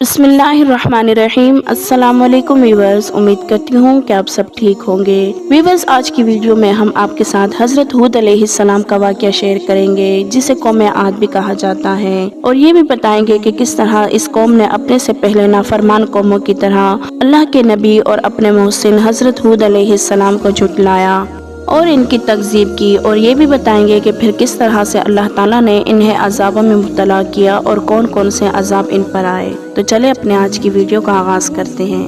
बिस्मिल्लाहिर्रहमानिर्रहीम। अस्सलाम वालेकुम व्यूअर्स, उम्मीद करती हूँ कि आप सब ठीक होंगे। व्यूअर्स, आज की वीडियो में हम आपके साथ हजरत हूद अलैहिस्सलाम का वाक़या शेयर करेंगे, जिसे कौम आद भी कहा जाता है, और ये भी बताएंगे कि किस तरह इस कौम ने अपने से पहले नाफरमान कौमों की तरह अल्लाह के नबी और अपने मोहसिन हजरत हूद अलैहिस्सलाम को झुटलाया और इनकी तकज़ीब की। और ये भी बताएंगे कि फिर किस तरह से अल्लाह ताला ने इन्हें अज़ाबों में मुब्तला किया और कौन कौन से अज़ाब इन पर आए। तो चले अपने आज की वीडियो का आगाज़ करते हैं।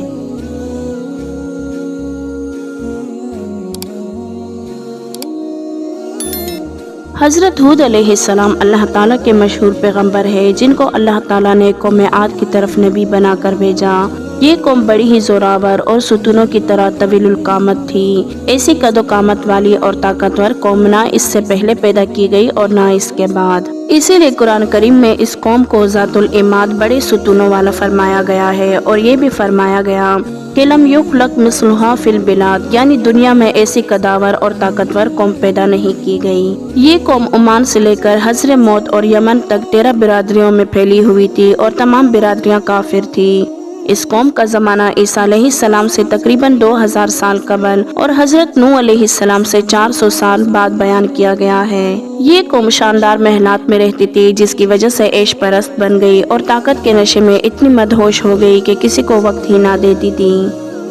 हज़रत हूद अलैहिस्सलाम अल्लाह ताला के मशहूर पैगंबर है, जिनको अल्लाह ताला ने कौम आद की तरफ नबी बनाकर भेजा। ये कौम बड़ी ही जोरावर और सुतूनों की तरह तवीलुल कामत थी। ऐसी कदो कामत वाली और ताकतवर कौम ना इससे पहले पैदा की गई और ना इसके बाद। इसीलिए कुरान करीम में इस कौम को ज़ातुल इमाद बड़े सुतूनों वाला फरमाया गया है। और ये भी फरमाया गया कि लम युखलक मिस्लुहा फिल बिलाद, यानी दुनिया में ऐसी कदावर और ताकतवर कौम पैदा नहीं की गई। ये कौम ओमान से लेकर हजर मौत और यमन तक 13 बिरादरियों में फैली हुई थी और तमाम बिरादरियां काफिर थी। इस कौम का ज़माना ईसा अलैहिस्सलाम से तकरीबन 2000 साल कबल और हजरत नूह अलैहिस्सलाम से 400 साल बाद बयान किया गया है। ये कौम शानदार महलात में रहती थी, जिसकी वजह से ऐश परस्त बन गई और ताकत के नशे में इतनी मदहोश हो गई कि किसी को वक्त ही ना देती थी,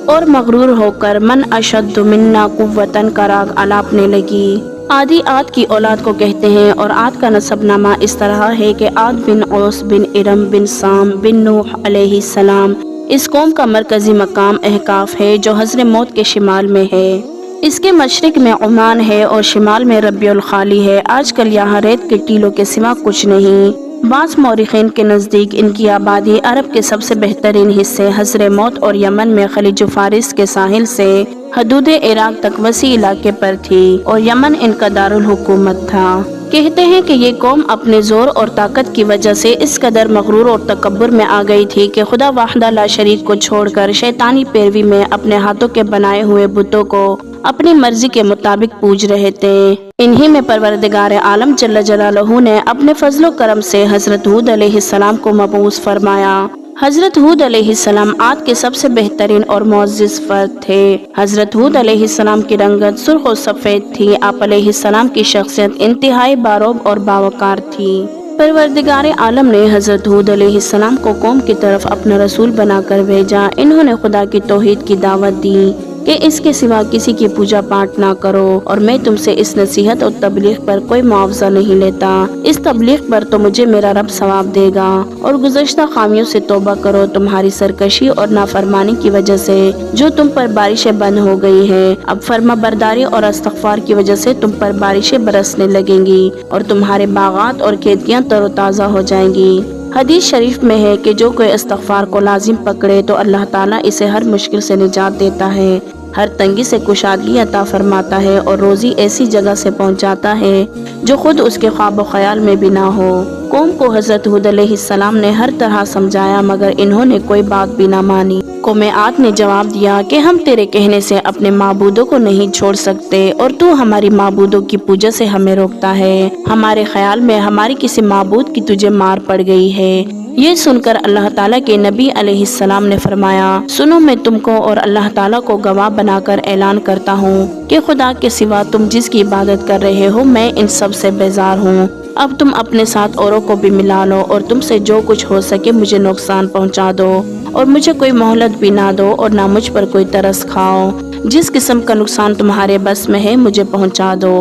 और मगरूर होकर मन अशद्दु मिन्ना कुव्वतन का राग अलापने लगी। आदि आद की औलाद को कहते हैं, और आद का नसबनामा इस तरह है कि आद बिन औस बिन इरम बिन साम बिन नूह अलैहिस्सलाम। इस कौम का मरकजी मकाम अहकाफ है, जो हजर मौत के शिमाल में है। इसके मशरिक में ओमान है और शिमाल में रबियुल खाली है। आजकल यहाँ रेत के टीलों के सिवा कुछ नहीं। बास मौरिखीन के नज़दीक इनकी आबादी अरब के सबसे बेहतरीन हिस्से हजर मौत और यमन में खलीज फारिस के साहिल से हदूद इराक तक वसी इलाके पर थी, और यमन इनका दारुल हुकूमत था। कहते हैं कि ये कौम अपने जोर और ताकत की वजह से इस कदर मगरूर और तकब्बुर में आ गई थी कि खुदा वाहिदा ला शरीक को छोड़कर शैतानी पैरवी में अपने हाथों के बनाए हुए बुतों को अपनी मर्जी के मुताबिक पूज रहे थे। इन्हीं में परवरदिगार आलम जल्ल जलालहू ने अपने फजलो करम से हजरत हूद अलैहिस्सलाम को मबूस फरमाया। हजरत हूद अलैहिस्सलाम आद के सबसे बेहतरीन और मुअज़्ज़िज़ फर्द थे। हजरत हूद अलैहिस्सलाम की रंगत सुर्ख और सफेद थी। आप अलैहिस्सलाम की शख्सियत इंतहाई बारोब और बावकार थी। परवरदिगार आलम ने हजरत हूद अलैहिस्सलाम को कौम की तरफ अपना रसूल बनाकर भेजा। इन्होंने खुदा की तौहीद की दावत दी कि इसके सिवा किसी की पूजा पाठ ना करो, और मैं तुमसे इस नसीहत और तबलीग पर कोई मुआवजा नहीं लेता। इस तबलीग पर तो मुझे मेरा रब सवाब देगा। और गुज़श्ता खामियों से तौबा करो, तुम्हारी सरकशी और नाफरमानी की वजह से जो तुम पर बारिशें बंद हो गई हैं, अब फर्मा बरदारी और इस्तग़फ़ार की वजह से तुम पर बारिशें बरसने लगेंगी और तुम्हारे बागात और खेतियाँ तरोताज़ा हो जाएंगी। हदीस शरीफ में है कि जो कोई इस्तग़फ़ार को लाजिम पकड़े तो अल्लाह ताला इसे हर मुश्किल से निजात देता है, हर तंगी से कुशादगी अता फरमाता है, और रोजी ऐसी जगह से पहुंचाता है जो खुद उसके ख्वाब ख्याल में भी ना हो। कौम को हजरत हूद अलैहिस्सलाम ने हर तरह समझाया, मगर इन्होंने कोई बात भी ना मानी। कौम आद ने जवाब दिया कि हम तेरे कहने से अपने माबूदों को नहीं छोड़ सकते, और तू हमारी माबूदों की पूजा से हमें रोकता है। हमारे ख्याल में हमारी किसी माबूद की तुझे मार पड़ गई है। ये सुनकर अल्लाह ताला के नबी अलैहिस्सलाम ने फरमाया, सुनो, मैं तुमको और अल्लाह ताला को गवाह बनाकर ऐलान करता हूँ कि खुदा के सिवा तुम जिसकी इबादत कर रहे हो, मैं इन सब से बेजार हूँ। अब तुम अपने साथ औरों को भी मिला लो, और तुमसे जो कुछ हो सके मुझे नुकसान पहुँचा दो, और मुझे कोई मोहलत भी ना दो, और ना मुझ पर कोई तरस खाओ। जिस किस्म का नुकसान तुम्हारे बस में है मुझे पहुँचा दो।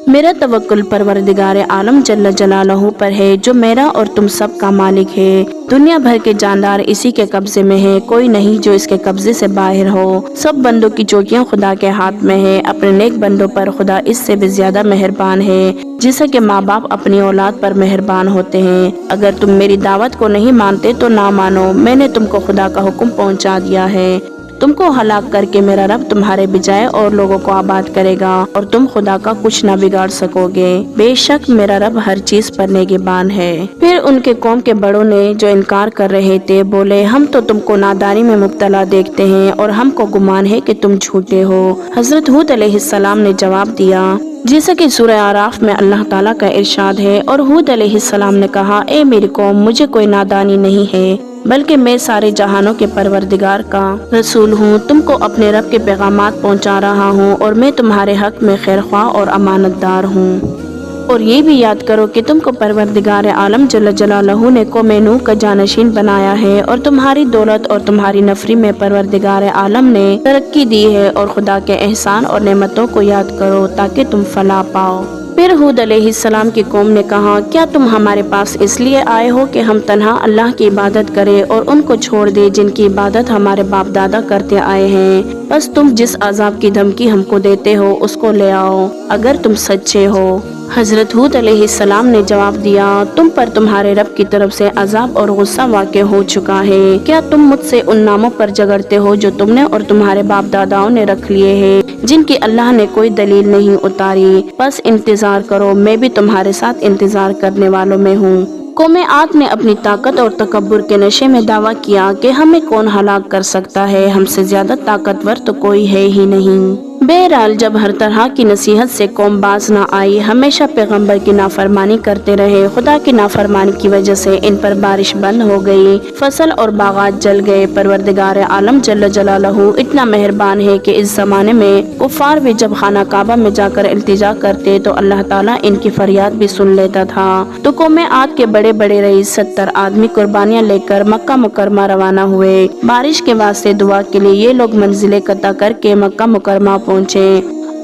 मेरा तवक्कुल परवरदिगार आलम जल्ल जलालहू पर है, जो मेरा और तुम सब का मालिक है। दुनिया भर के जानदार इसी के कब्जे में है, कोई नहीं जो इसके कब्जे से बाहर हो। सब बंदों की चोटियां खुदा के हाथ में है। अपने नेक बंदों पर खुदा इससे भी ज्यादा मेहरबान है, जैसा कि माँ बाप अपनी औलाद पर मेहरबान होते हैं। अगर तुम मेरी दावत को नहीं मानते तो ना मानो, मैंने तुमको खुदा का हुक्म पहुँचा दिया है। तुमको हलाक करके मेरा रब तुम्हारे बजाय और लोगों को आबाद करेगा, और तुम खुदा का कुछ न बिगाड़ सकोगे। बेशक मेरा रब हर चीज पर निगहबान है। फिर उनके कौम के बड़ों ने जो इनकार कर रहे थे बोले, हम तो तुमको नादानी में मुब्तला देखते हैं, और हमको गुमान है कि तुम झूठे हो। हजरत हूद अलैहिस्सलाम ने जवाब दिया, जैसा कि सूरह आराफ में अल्लाह ताला का इरशाद है, और हूद अलैहिस्सलाम ने कहा, ए मेरी कौम, मुझे कोई नादानी नहीं है। बल्कि मैं सारे जहानों के परवरदिगार का रसूल हूँ। तुमको अपने रब के पैगामात पहुँचा रहा हूँ और मैं तुम्हारे हक में खैरख्वाह और अमानतदार हूँ। और ये भी याद करो कि तुमको परवरदिगार आलम जल्ल जलालहू ने कौम नूह का जानशीन बनाया है और तुम्हारी दौलत और तुम्हारी नफरी में परवरदिगार आलम ने तरक्की दी है। और खुदा के एहसान और नेमतों को याद करो ताकि तुम फलाह पाओ। फिर हूद अलैहिस्सलाम की कौम ने कहा, क्या तुम हमारे पास इसलिए आए हो कि हम तन्हा अल्लाह की इबादत करें और उनको छोड़ दे जिनकी इबादत हमारे बाप दादा करते आए हैं? बस तुम जिस अजाब की धमकी हमको देते हो उसको ले आओ अगर तुम सच्चे हो। हजरत हूद अलैहिस्सलाम ने जवाब दिया, तुम पर तुम्हारे रब की तरफ से अजाब और गुस्सा वाक़े हो चुका है। क्या तुम मुझसे उन नामों पर झगड़ते हो जो तुमने और तुम्हारे बाप दादाओं ने रख लिए हैं, जिनकी अल्लाह ने कोई दलील नहीं उतारी? बस इंतजार करो, मैं भी तुम्हारे साथ इंतजार करने वालों में हूँ। कौम आद ने अपनी ताकत और तकब्बुर के नशे में दावा किया कि हमें कौन हलाक कर सकता है, हमसे ज्यादा ताकतवर तो कोई है ही नहीं। बहरहाल जब हर तरह की नसीहत से कौम बाज न आई, हमेशा पैगंबर की नाफरमानी करते रहे। खुदा की नाफरमानी की वजह से इन पर बारिश बंद हो गई, फसल और बागात जल गए। परवरदिगार आलम जल्ल जलालहू इतना मेहरबान है कि इस जमाने में कुफार भी जब खाना काबा में जाकर इल्तिजा करते तो अल्लाह ताला इनकी फरियाद भी सुन लेता था। तो कौम आद के बड़े बड़े रईस 70 आदमी कुर्बानियां लेकर मक्का मुकरमा रवाना हुए। बारिश के वास्ते दुआ के लिए ये लोग मंजिलें कता करके मक्का मुकरमा पहुँचे।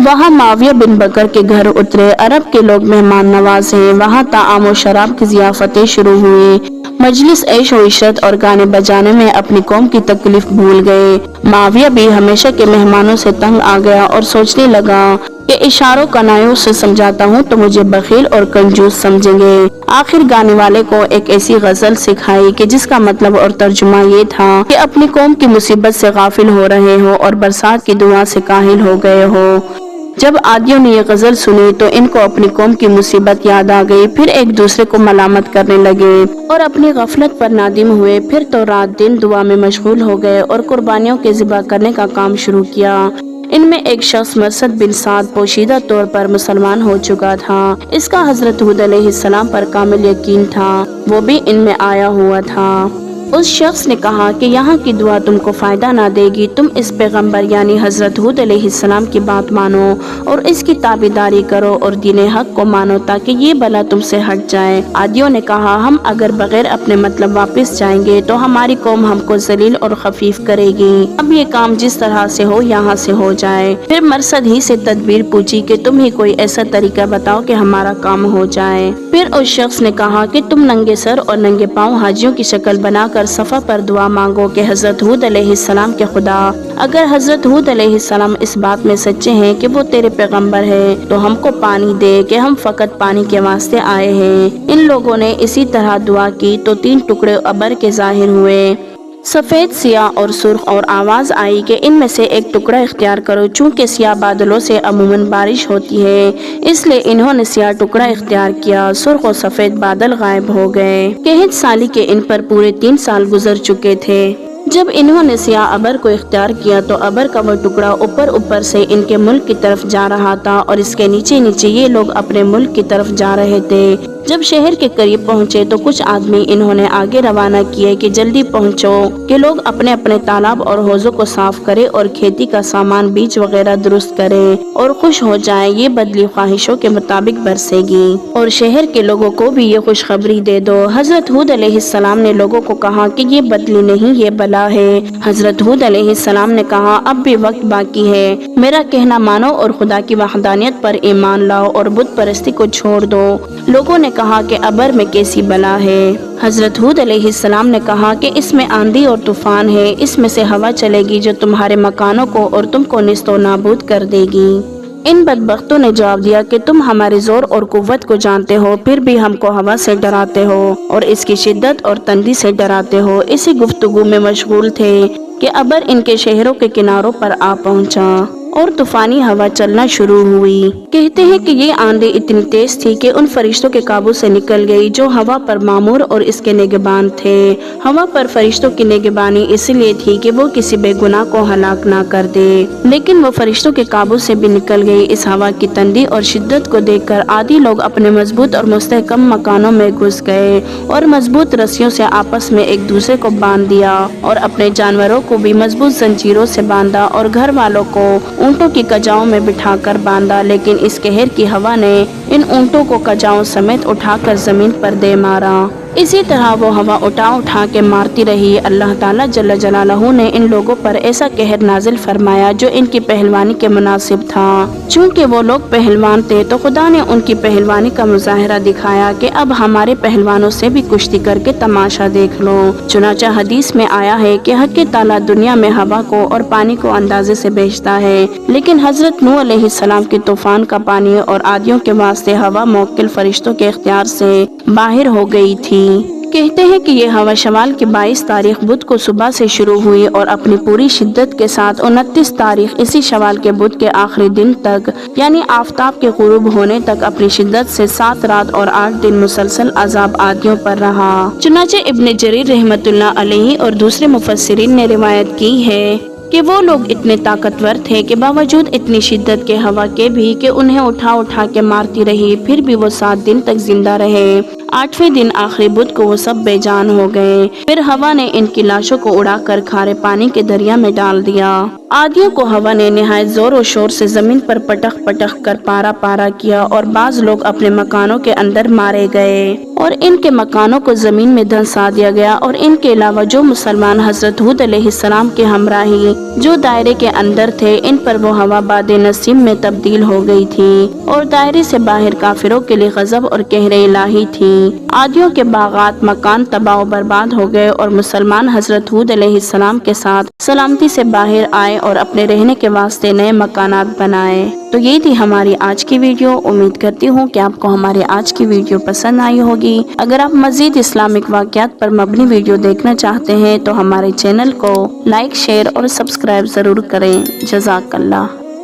वहाँ माविया बिन बकर के घर उतरे। अरब के लोग मेहमान नवाज हैं। वहाँ ताआम और शराब की ज़ियाफ़तें शुरू हुई। मजलिस ऐश और इशरत और गाने बजाने में अपनी कौम की तकलीफ भूल गए। माविया भी हमेशा के मेहमानों से तंग आ गया और सोचने लगा कि इशारों कनायों से समझाता हूँ तो मुझे बखील और कंजूस समझेंगे। आखिर गाने वाले को एक ऐसी गजल सिखाई कि जिसका मतलब और तर्जुमा ये था कि अपनी कौम की मुसीबत से गाफिल हो रहे हो और बरसात की दुआ से काहिल हो गए हो। जब आदियों ने ये गजल सुनी तो इनको अपनी कौम की मुसीबत याद आ गई। फिर एक दूसरे को मलामत करने लगे और अपनी गफलत पर नादिम हुए। फिर तो रात दिन दुआ में मशगूल हो गए और कुर्बानियों के ज़िबा करने का काम शुरू किया। इनमें एक शख्स मरसद बिन साद पोशीदा तौर पर मुसलमान हो चुका था। इसका हजरत हूद अलैहिस्सलाम पर कामिल यकीन था, वो भी इनमें आया हुआ था। उस शख्स ने कहा कि यहाँ की दुआ तुमको फायदा ना देगी, तुम इस पैगंबर यानी हजरत हूद अलैहिस्सलाम की बात मानो और इसकी ताबेदारी करो और दीन हक को मानो ताकि ये बला तुमसे हट जाए। आदियों ने कहा, हम अगर बगैर अपने मतलब वापस जाएंगे तो हमारी कौम हमको जलील और खफीफ करेगी। अब ये काम जिस तरह से हो यहाँ से हो जाए। फिर मरसद ही से तदबीर पूछी कि तुम ही कोई ऐसा तरीका बताओ कि हमारा काम हो जाए। फिर उस शख्स ने कहा कि तुम नंगे सर और नंगे पाँव हाजियों की शक्ल बनाकर सफा पर दुआ मांगो कि हजरत हूद अलैहिस्सलाम के खुदा, अगर हजरत हूद अलैहिस्सलाम इस बात में सच्चे हैं कि वो तेरे पैगंबर है तो हमको पानी दे कि हम फकत पानी के वास्ते आए हैं। इन लोगों ने इसी तरह दुआ की तो 3 टुकड़े अबर के जाहिर हुए, सफेद, सियाह और सुर्ख, और आवाज आई कि इनमें से एक टुकड़ा इख्तियार करो। चूंकि सियाह बादलों से अमूमन बारिश होती है इसलिए इन्होंने सियाह टुकड़ा इख्तियार किया। सुर्ख और सफेद बादल गायब हो गए। कहत साली के इन पर पूरे 3 साल गुजर चुके थे। जब इन्होंने सियाह अबर को इख्तियार किया तो अबर का वो टुकड़ा ऊपर ऊपर से इनके मुल्क की तरफ जा रहा था और इसके नीचे नीचे ये लोग अपने मुल्क की तरफ जा रहे थे। जब शहर के करीब पहुँचे तो कुछ आदमी इन्होंने आगे रवाना किए कि जल्दी पहुँचो कि लोग अपने अपने तालाब और हौजों को साफ करें और खेती का सामान, बीज वगैरह दुरुस्त करें और खुश हो जाएं। ये बदली ख्वाहिशों के मुताबिक बरसेगी और शहर के लोगों को भी ये खुशखबरी दे दो। हजरत हूद अलैहिस्सलाम ने लोगों को कहा कि ये बदली नहीं, ये बला है। हजरत हूद अलैहिस्सलाम ने कहा, अब भी वक्त बाकी है, मेरा कहना मानो और खुदा की वहदानियत पर ईमान लाओ और बुत परस्ती को छोड़ दो। लोगों ने कहा कि अबर में कैसी बला है? हजरत हूद अलैहिस्सलाम ने कहा कि इसमें आंधी और तूफान है, इसमें से हवा चलेगी जो तुम्हारे मकानों को और तुमको निस्तो नाबूद कर देगी। इन बदबख्तों ने जवाब दिया कि तुम हमारे जोर और कुव्वत को जानते हो, फिर भी हमको हवा से डराते हो और इसकी शिद्दत और तंदी से डराते हो। इसी गुफ्तगू में मशगूल थे कि अबर इनके शहरों के किनारों पर आ पहुंचा। और तूफानी हवा चलना शुरू हुई। कहते हैं कि ये आंधी इतनी तेज थी कि उन फरिश्तों के काबू से निकल गई जो हवा पर मामूर और इसके निगहबान थे। हवा पर फरिश्तों की निगहबानी इसलिए थी कि वो किसी बेगुनाह को हलाक ना कर दे, लेकिन वो फरिश्तों के काबू से भी निकल गई। इस हवा की तंदी और शिद्दत को देखकर आदि लोग अपने मजबूत और मुस्तहकम मकानों में घुस गए और मजबूत रस्सियों से आपस में एक दूसरे को बांध दिया और अपने जानवरों को भी मजबूत जंजीरों से बांधा और घर वालों को ऊंटों की कजाओं में बिठाकर बांधा। लेकिन इस कहर की हवा ने इन ऊंटों को कजाओं समेत उठाकर जमीन पर दे मारा। इसी तरह वो हवा उठा के मारती रही। अल्लाह ताला जल्ल जलालहू ने इन लोगों पर ऐसा कहर नाजिल फरमाया जो इनकी पहलवानी के मुनासिब था। चूँकि वो लोग पहलवान थे तो खुदा ने उनकी पहलवानी का मुजाहरा दिखाया कि अब हमारे पहलवानों से भी कुश्ती करके तमाशा देख लो। चुनाचा हदीस में आया है कि हक ताला दुनिया में हवा को और पानी को अंदाजे से भेजता है, लेकिन हजरत नूह अलैहिस्सलाम के तूफान का पानी और आदियों के वास्ते हवा मोक्किल फरिश्तों के इख्तियार से बाहर हो गई थी। कहते हैं कि ये हवा शवाल की 22 तारीख बुध को सुबह से शुरू हुई और अपनी पूरी शिद्दत के साथ 29 तारीख इसी शवाल के बुध के आखिरी दिन तक यानी आफताब के गुरूब होने तक अपनी शिद्दत से 7 रात और 8 दिन मुसलसल अजाब आदियों पर रहा। चुनाचे इब्न जरीर रहमतुल्लाह अलैहि और दूसरे मुफस्सिरीन ने रिवायत की है कि वो लोग इतने ताकतवर थे कि बावजूद इतनी शिद्दत के हवा के भी कि उन्हें उठा के मारती रही, फिर भी वो 7 दिन तक जिंदा रहे। 8वें दिन आखिरी बुध को वो सब बेजान हो गए। फिर हवा ने इनकी लाशों को उड़ाकर खारे पानी के दरिया में डाल दिया। आदियों को हवा ने निहायत जोर और शोर से जमीन पर पटक कर पारा किया और बाज लोग अपने मकानों के अंदर मारे गए और इनके मकानों को जमीन में धंसा दिया गया। और इनके अलावा जो मुसलमान हजरत हूद अलैहिस्सलाम के हमराही जो दायरे के अंदर थे, इन पर वो हवा बादे नसीम में तब्दील हो गई थी और दायरे से बाहर काफिरों के लिए गजब और कहर इलाही थी। आदियों के बागात मकान तबाह बर्बाद हो गए और मुसलमान हजरत हूद अलैहिस्सलाम के साथ सलामती से बाहर आए और अपने रहने के वास्ते नए मकानात बनाए। तो ये थी हमारी आज की वीडियो। उम्मीद करती हूँ कि आपको हमारी आज की वीडियो पसंद आई होगी। अगर आप मजीद इस्लामिक वाक़यात पर मबनी वीडियो देखना चाहते हैं तो हमारे चैनल को लाइक, शेयर और सब्सक्राइब जरूर करें। जज़ाकल्लाह।